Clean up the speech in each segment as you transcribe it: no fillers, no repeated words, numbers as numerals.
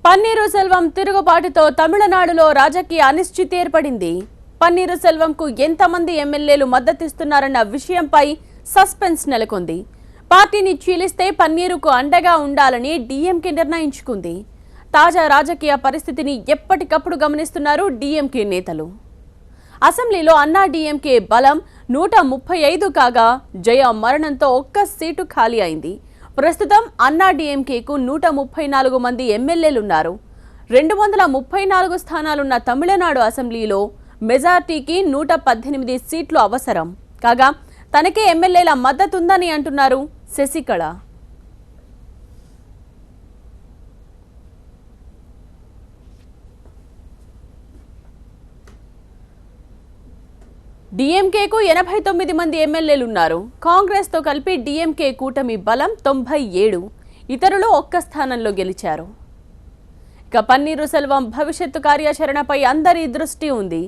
పన్నీరు సెల్వం తిరుగుబాటుతో తమిళనాడులో రాజకీయ అనిశ్చితి ఏర్పడింది. పన్నీరు సెల్వంకు ఎంతమంది ఎమ్మెల్యేలు మద్దతిస్తున్నారన్న విషయంపై సస్పెన్స్ నెలకొంది. పార్టీని చీలిస్తే పన్నీరుకు అండగా ఉండాలని డీఎంకే నిర్ణయించుకుంది. తాజా రాజకీయ పరిస్థితిని ఎప్పటికప్పుడు గమనిస్తున్నారు డీఎంకే నేతలు. అసెంబ్లీలో అన్నా డీఎంకే బలం 135 కాగా జయ మరణంతో ఒక్క సీటు ఖాళీ అయింది. ప్రస్తుతం అన్నా డీఎంకేకు 134 మంది ఎమ్మెల్యేలున్నారు. 234 స్థానాలున్న తమిళనాడు అసెంబ్లీలో మెజార్టీకి 118 సీట్లు అవసరం కాగా తనకే ఎమ్మెల్యేల మద్దతుందని అంటున్నారు శశికళ. డీఎంకేకు 89 మంది ఎమ్మెల్యేలున్నారు. కాంగ్రెస్తో కలిపి డీఎంకే కూటమి బలం 97, ఇతరులు ఒక్క స్థానంలో గెలిచారు. ఇక పన్నీరు సెల్వం భవిష్యత్తు కార్యాచరణపై అందరి దృష్టి ఉంది.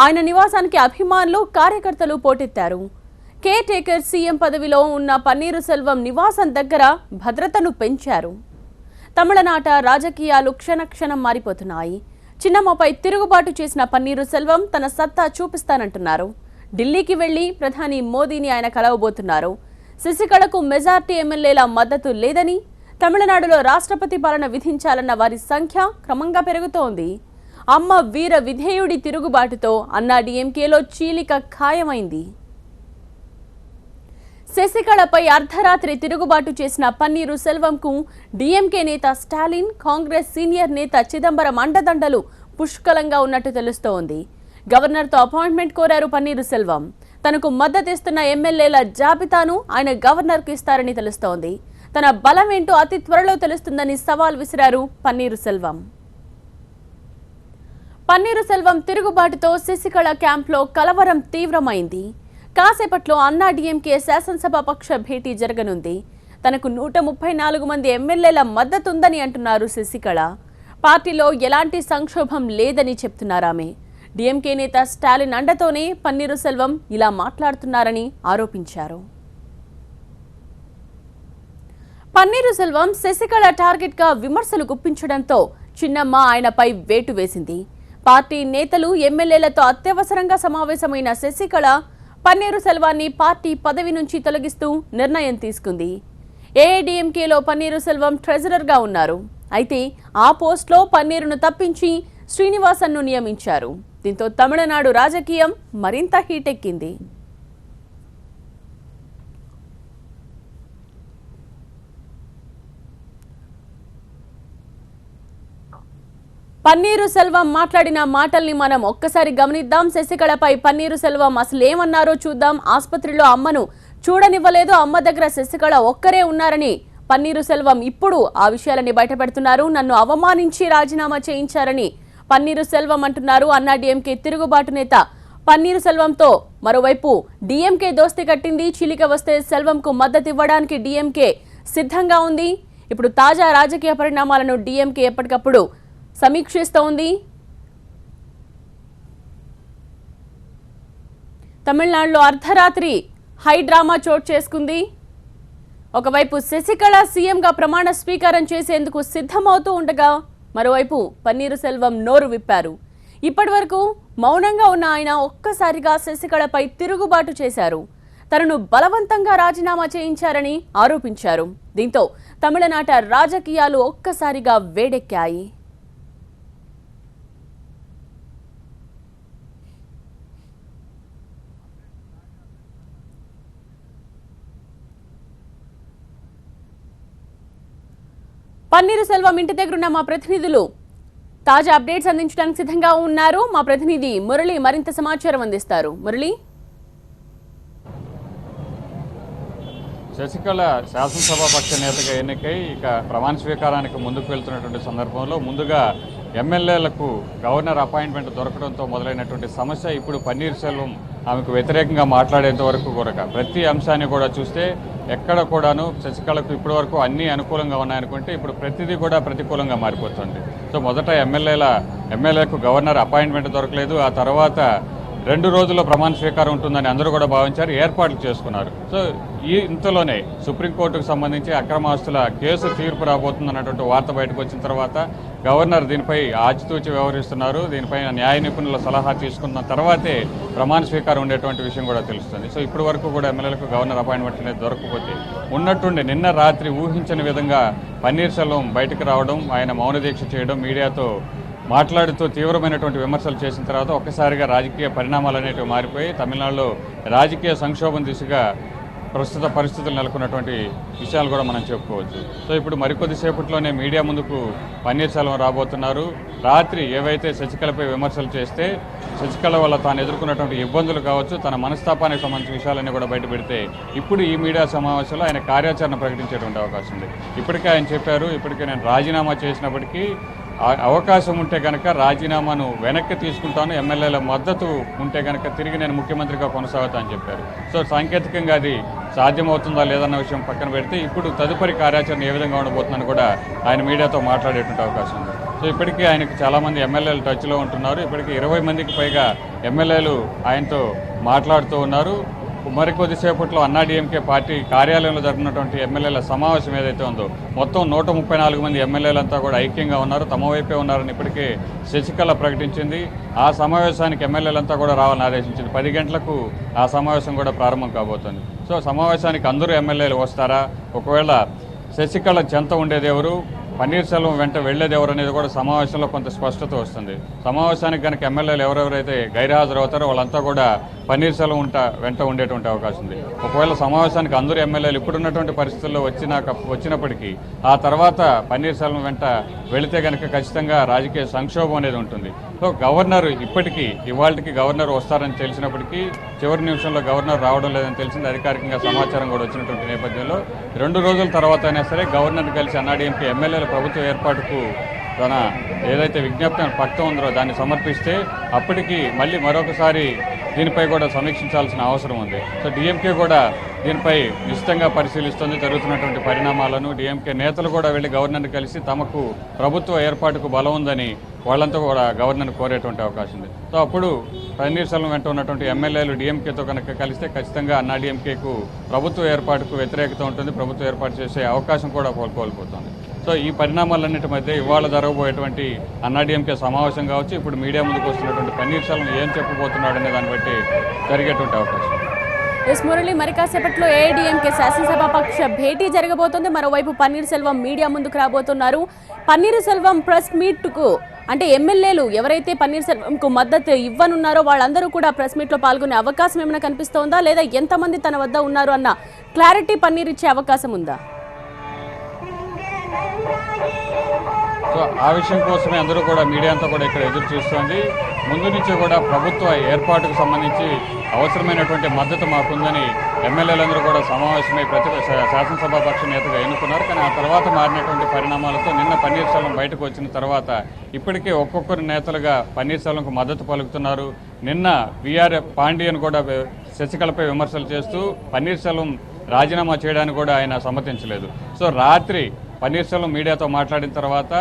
ఆయన నివాసానికి అభిమానులు, కార్యకర్తలు పోటెత్తారు. కేర్ టేకర్ సీఎం పదవిలో ఉన్న పన్నీరు సెల్వం నివాసం దగ్గర భద్రతను పెంచారు. తమిళనాట రాజకీయాలు క్షణక్షణం మారిపోతున్నాయి. చిన్నమ్మపై తిరుగుబాటు చేసిన పన్నీరు సెల్వం తన సత్తా చూపిస్తానంటున్నారు. ఢిల్లీకి వెళ్లి ప్రధాని మోదీని ఆయన కలవబోతున్నారు. శశికళకు మెజార్టీ ఎమ్మెల్యేల మద్దతు లేదని, తమిళనాడులో రాష్ట్రపతి పాలన విధించాలన్న వారి సంఖ్య క్రమంగా పెరుగుతోంది. అమ్మ వీర విధేయుడి తిరుగుబాటుతో అన్నా డీఎంకేలో చీలిక ఖాయమైంది. శశికళపై అర్ధరాత్రి తిరుగుబాటు చేసిన పన్నీరు సెల్వంకు డీఎంకే నేత స్టాలిన్, కాంగ్రెస్ సీనియర్ నేత చిదంబరం అండదండలు పుష్కలంగా ఉన్నట్టు తెలుస్తోంది. గవర్నర్తో అపాయింట్మెంట్ కోరారు పన్నీరు సెల్వం. తనకు మద్దతిస్తున్న ఎమ్మెల్యేల జాబితాను ఆయన గవర్నర్కు ఇస్తారని తెలుస్తోంది. తన బలం ఏంటో అతి త్వరలో తెలుస్తుందని సవాల్ విసిరారు పన్నీరు సెల్వం. పన్నీరు సెల్వం తిరుగుబాటుతో శశికళ క్యాంప్లో కలవరం తీవ్రమైంది. కాసేపట్లో అన్నా డీఎంకే శాసనసభ పక్ష భేటీ జరగనుంది. తనకు 134 మంది ఎమ్మెల్యేల మద్దతుందని అంటున్నారు శశికళ. పార్టీలో ఎలాంటి సంక్షోభం లేదని చెప్తున్నారామె. డీఎంకే నేత స్టాలిన్ అండతోనే పన్నీరు సెల్వం ఇలా మాట్లాడుతున్నారని ఆరోపించారు. పన్నీరు సెల్వం శశికళ టార్గెట్ గా విమర్శలు గుప్పించడంతో చిన్నమ్మ ఆయనపై వేటు వేసింది. పార్టీ నేతలు, ఎమ్మెల్యేలతో అత్యవసరంగా సమావేశమైన శశికళ పన్నీరు సెల్వాన్ని పార్టీ పదవి నుంచి తొలగిస్తూ నిర్ణయం తీసుకుంది. ఏఐడీఎంకేలో పన్నీరు సెల్వం ట్రెజరర్ గా ఉన్నారు. అయితే ఆ పోస్ట్లో పన్నీరును తప్పించి శ్రీనివాసన్ను నియమించారు. దీంతో తమిళనాడు రాజకీయం మరింత హీటెక్కింది. పన్నీరు సెల్వం మాట్లాడిన మాటల్ని మనం ఒక్కసారి గమనిద్దాం. శశికళపై పన్నీరు సెల్వం అసలు ఏమన్నారో చూద్దాం. ఆసుపత్రిలో అమ్మను చూడనివ్వలేదు, అమ్మ దగ్గర శశికళ ఒక్కరే ఉన్నారని పన్నీరు సెల్వం ఇప్పుడు ఆ విషయాలని బయటపెడుతున్నారు. నన్ను అవమానించి రాజీనామా చేయించారని పన్నీరు సెల్వం అంటున్నారు. అన్నా డీఎంకే తిరుగుబాటు నేత పన్నీరు సెల్వంతో మరోవైపు డీఎంకే దోస్తీ కట్టింది. చీలిక వస్తే సెల్వంకు మద్దతు ఇవ్వడానికి డీఎంకే సిద్ధంగా ఉంది. ఇప్పుడు తాజా రాజకీయ పరిణామాలను డీఎంకే ఎప్పటికప్పుడు సమీక్షిస్తోంది. తమిళనాడులో అర్ధరాత్రి హై డ్రామా చోటు చేసుకుంది. ఒకవైపు శశికళ సీఎంగా ప్రమాణ స్వీకారం చేసేందుకు సిద్ధమవుతూ ఉండగా మరోవైపు పన్నీరు సెల్వం నోరు విప్పారు. ఇప్పటి వరకు మౌనంగా ఉన్న ఆయన ఒక్కసారిగా శశికళపై తిరుగుబాటు చేశారు. తనను బలవంతంగా రాజీనామా చేయించారని ఆరోపించారు. దీంతో తమిళనాట రాజకీయాలు ఒక్కసారిగా వేడెక్కాయి. పన్నీరు సెల్వం ఇంటి దగ్గరున్న మా ప్రతినిధులు తాజా అప్డేట్స్ అందించడానికి సిద్ధంగా ఉన్నారు. మా ప్రతినిధి మురళి మరింత సమాచారం అందిస్తారు. మురళి, శశికళ శాసనసభ పక్ష నేతగా ఎన్నికై ఇక ప్రమాణ స్వీకారానికి ముందుకు వెళ్తున్నటువంటి సందర్భంలో ముందుగా ఎమ్మెల్యేలకు గవర్నర్ అపాయింట్మెంట్ దొరకడంతో మొదలైనటువంటి సమస్య ఇప్పుడు పన్నీరు సెల్వం ఆమెకు వ్యతిరేకంగా మాట్లాడేంత వరకు కూడా ప్రతి అంశాన్ని కూడా చూస్తే ఎక్కడ కూడాను శశికళకు ఇప్పటి వరకు అన్నీ అనుకూలంగా ఉన్నాయనుకుంటే ఇప్పుడు ప్రతిదీ కూడా ప్రతికూలంగా మారిపోతుంది. సో మొదట ఎమ్మెల్యేలకు గవర్నర్ అపాయింట్మెంట్ దొరకలేదు, ఆ తర్వాత 2 రోజుల్లో ప్రమాణ స్వీకారం ఉంటుందని అందరూ కూడా భావించారు, ఏర్పాట్లు చేసుకున్నారు. సో ఇంతలోనే సుప్రీంకోర్టుకు సంబంధించి అక్రమాస్తుల కేసు తీర్పు రాబోతుందన్నటువంటి వార్త బయటకు వచ్చిన తర్వాత గవర్నర్ దీనిపై ఆచితూచి వ్యవహరిస్తున్నారు. దీనిపై న్యాయ నిపుణుల సలహా తీసుకున్న తర్వాతే ప్రమాణ స్వీకారం ఉండేటువంటి విషయం కూడా తెలుస్తుంది. సో ఇప్పటి వరకు కూడా ఎమ్మెల్యేలకు గవర్నర్ అపాయింట్మెంట్ అనేది దొరకకపోతే ఉన్నట్టుండి నిన్న రాత్రి ఊహించని విధంగా పన్నీర్ సెల్వం బయటకు రావడం, ఆయన మౌన దీక్ష చేయడం, మీడియాతో మాట్లాడుతూ తీవ్రమైనటువంటి విమర్శలు చేసిన తర్వాత ఒక్కసారిగా రాజకీయ పరిణామాలు అనేటివి మారిపోయి తమిళనాడులో రాజకీయ సంక్షోభం దిశగా ప్రస్తుత పరిస్థితులు నెలకొన్నటువంటి విషయాలు కూడా మనం చెప్పుకోవచ్చు. సో ఇప్పుడు మరికొద్దిసేపట్లోనే మీడియా ముందుకు పన్నీర్ సెల్వం రాబోతున్నారు. రాత్రి ఏవైతే శశికళపై విమర్శలు చేస్తే శశికళ వల్ల తాను ఎదుర్కొన్నటువంటి ఇబ్బందులు కావచ్చు, తన మనస్తాపానికి సంబంధించిన విషయాలన్నీ కూడా బయటపెడితే ఇప్పుడు ఈ మీడియా సమావేశంలో ఆయన కార్యాచరణ ప్రకటించేటువంటి అవకాశం ఉంది. ఇప్పటికే ఆయన చెప్పారు, ఇప్పటికే నేను రాజీనామా చేసినప్పటికీ అవకాశం ఉంటే కనుక రాజీనామాను వెనక్కి తీసుకుంటాను, ఎమ్మెల్యేల మద్దతు ఉంటే కనుక తిరిగి నేను ముఖ్యమంత్రిగా కొనసాగుతా అని చెప్పారు. సో సాంకేతికంగా అది సాధ్యమవుతుందా లేదన్న విషయం పక్కన పెడితే ఇప్పుడు తదుపరి కార్యాచరణ ఏ విధంగా ఉండబోతుందని కూడా ఆయన మీడియాతో మాట్లాడేటువంటి అవకాశం ఉంది. సో ఇప్పటికీ ఆయనకు చాలామంది ఎమ్మెల్యేలు టచ్లో ఉంటున్నారు. ఇప్పటికీ 20 మందికి పైగా ఎమ్మెల్యేలు ఆయనతో మాట్లాడుతూ ఉన్నారు. మరికొద్దిసేపట్లో అన్నాడీఎంకే పార్టీ కార్యాలయంలో జరిగినటువంటి ఎమ్మెల్యేల సమావేశం ఏదైతే ఉందో మొత్తం 134 మంది ఎమ్మెల్యేలంతా కూడా ఐక్యంగా ఉన్నారు, తమ వైపే ఉన్నారని ఇప్పటికే శశికళ ప్రకటించింది. ఆ సమావేశానికి ఎమ్మెల్యేలంతా కూడా రావాలని ఆదేశించింది. 10 గంటలకు ఆ సమావేశం కూడా ప్రారంభం కాబోతుంది. సో సమావేశానికి అందరూ ఎమ్మెల్యేలు వస్తారా, ఒకవేళ శశికళ చెంత ఉండేది ఎవరు, పన్నీర్ సెల్వం వెంట వెళ్లేది ఎవరు అనేది కూడా సమావేశంలో కొంత స్పష్టత వస్తుంది. సమావేశానికి కనుక ఎమ్మెల్యేలు ఎవరెవరైతే గైర్హాజరు అవుతారో వాళ్ళంతా కూడా పన్నీర్ సెల్వం వెంట ఉండేటువంటి అవకాశం ఉంది. ఒకవేళ సమావేశానికి అందరూ ఎమ్మెల్యేలు ఇప్పుడున్నటువంటి పరిస్థితుల్లో వచ్చినప్పటికీ ఆ తర్వాత పన్నీర్ సెల్వం వెంట వెళితే కనుక ఖచ్చితంగా రాజకీయ సంక్షోభం అనేది ఉంటుంది. సో గవర్నర్ ఇవాళకి గవర్నర్ వస్తారని తెలిసినప్పటికీ చివరి నిమిషంలో గవర్నర్ రావడం లేదని తెలిసింది. అధికారికంగా సమాచారం కూడా వచ్చినటువంటి నేపథ్యంలో 2 రోజుల తర్వాత అయినా సరే గవర్నర్ని కలిసి అన్నాడీఎంకే ఎమ్మెల్యేల ప్రభుత్వ ఏర్పాటుకు తన ఏదైతే విజ్ఞప్తి పక్తం ఉందో దాన్ని సమర్పిస్తే అప్పటికి మళ్ళీ మరొకసారి దీనిపై కూడా సమీక్షించాల్సిన అవసరం ఉంది. సో డిఎంకే కూడా దీనిపై నిశ్చితంగా పరిశీలిస్తుంది జరుగుతున్నటువంటి పరిణామాలను. డిఎంకే నేతలు కూడా వెళ్ళి గవర్నర్ని కలిసి తమకు ప్రభుత్వ ఏర్పాటుకు బలం ఉందని వాళ్ళంతా కూడా గవర్నర్ని కోరేటువంటి అవకాశం ఉంది. సో అప్పుడు పన్నీర్ సెల్వం వెంట ఉన్నటువంటి ఎమ్మెల్యేలు డిఎంకేతో కనుక కలిస్తే ఖచ్చితంగా అన్నాడీఎంకేకు ప్రభుత్వ ఏర్పాటుకు వ్యతిరేకత ఉంటుంది, ప్రభుత్వ ఏర్పాటు చేసే అవకాశం కూడా కోల్పోతుంది. సో ఈ పరిణామాలన్నిటి మధ్య ఇవాళ జరగబోయేటువంటి అన్నాడీఎంకే సమావేశం కావచ్చు, ఇప్పుడు మీడియా ముందుకు వస్తున్నటువంటి పన్నీర్ సెల్వం ఏం చెప్పబోతున్నాడు అనే దాన్ని బట్టి జరిగేటువంటి అవకాశం. ఎస్ మురళి, మరి కాసేపట్లో ఏఐడీఎంకే శాసనసభాపక్ష భేటీ జరగబోతోంది. మరోవైపు పన్నీర్ సెల్వం మీడియా ముందుకు రాబోతున్నారు. పన్నీర్ సెల్వం ప్రెస్ మీట్కు అంటే ఎమ్మెల్యేలు ఎవరైతే పన్నీర్ సెల్వంకు మద్దతు ఇవ్వనున్నారో వాళ్ళందరూ కూడా ప్రెస్ మీట్లో పాల్గొనే అవకాశం ఏమైనా కనిపిస్తోందా, లేదా ఎంతమంది తన వద్ద ఉన్నారు అన్న క్లారిటీ పన్నీర్ ఇచ్చే అవకాశం ఉందా? సో ఆ విషయం కోసమే అందరూ కూడా మీడియా అంతా కూడా ఇక్కడ ఎదురు చూస్తోంది. ముందు నుంచి కూడా ప్రభుత్వ ఏర్పాటుకు సంబంధించి అవసరమైనటువంటి మద్దతు మాకుందని ఎమ్మెల్యేలందరూ కూడా సమావేశమై శాసనసభాపక్ష నేతగా ఎన్నుకున్నారు. కానీ ఆ తర్వాత మారినటువంటి పరిణామాలతో నిన్న పన్నీర్ సెల్వం బయటకు వచ్చిన తర్వాత ఇప్పటికే ఒక్కొక్కరు నేతలుగా పన్నీర్ సెల్వంకు మద్దతు పలుకుతున్నారు. నిన్న విఆర్ పాండియన్ కూడా శశికళపై విమర్శలు చేస్తూ పన్నీర్ సెల్వం రాజీనామా చేయడానికి కూడా ఆయన సమ్మతించలేదు. సో రాత్రి పన్నీర్ సెల్వం మీడియాతో మాట్లాడిన తర్వాత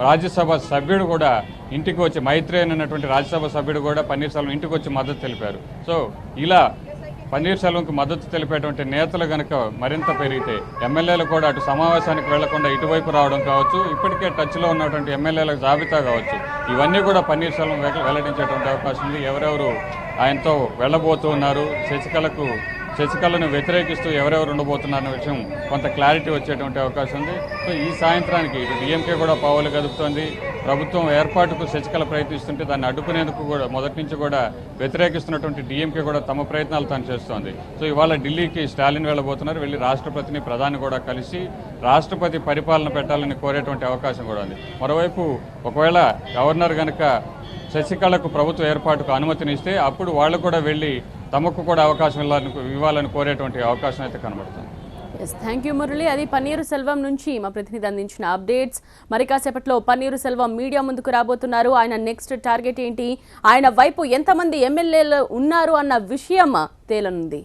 రాజ్యసభ సభ్యుడు కూడా ఇంటికి వచ్చి మైత్రేయన్ అన్నటువంటి రాజ్యసభ సభ్యుడు కూడా పన్నీర్ సెల్వం ఇంటికి వచ్చి మద్దతు తెలిపారు. సో ఇలా పన్నీర్ సెల్వంకి మద్దతు తెలిపేటువంటి నేతలు కనుక మరింత పెరిగితే ఎమ్మెల్యేలు కూడా అటు సమావేశానికి వెళ్లకుండా ఇటువైపు రావడం కావచ్చు, ఇప్పటికే టచ్లో ఉన్నటువంటి ఎమ్మెల్యేల జాబితా కావచ్చు, ఇవన్నీ కూడా పన్నీర్ సెల్వం వెల్లడించేటువంటి అవకాశం ఉంది. ఎవరెవరు ఆయనతో వెళ్ళబోతూ ఉన్నారు, శశికళను వ్యతిరేకిస్తూ ఎవరెవరు ఉండబోతున్నారన్న విషయం కొంత క్లారిటీ వచ్చేటువంటి అవకాశం ఉంది. సో ఈ సాయంత్రానికి ఇటు డిఎంకే కూడా పావులు కదుపుతోంది. ప్రభుత్వం ఏర్పాటుకు శశికళ ప్రయత్నిస్తుంటే దాన్ని అడ్డుకునేందుకు కూడా మొదటి నుంచి కూడా వ్యతిరేకిస్తున్నటువంటి డిఎంకే కూడా తమ ప్రయత్నాలు తాను చేస్తోంది. సో ఇవాళ ఢిల్లీకి స్టాలిన్ వెళ్ళబోతున్నారు. వెళ్ళి రాష్ట్రపతిని ప్రధాని కూడా కలిసి రాష్ట్రపతి పరిపాలన పెట్టాలని కోరేటువంటి అవకాశం కూడా ఉంది. మరోవైపు ఒకవేళ గవర్నర్ కనుక శశికళకు ప్రభుత్వ ఏర్పాటుకు అనుమతినిస్తే అప్పుడు వాళ్ళు కూడా వెళ్ళి తమకు కూడా అవకాశం ఇవ్వాలని కోరేటువంటి అవకాశం అయితే కనబడుతుంది. Yes, thank you Murali. అది పన్నీరు సెల్వం నుంచి మా ప్రతినిధి అందించిన అప్డేట్స్. మరి కాసేపట్లో పన్నీరు సెల్వం మీడియా ముందుకు రాబోతున్నారు. ఆయన నెక్స్ట్ టార్గెట్ ఏంటి, ఆయన వైపు ఎంతమంది ఎమ్మెల్యేలు ఉన్నారు అన్న విషయం తేలనుంది.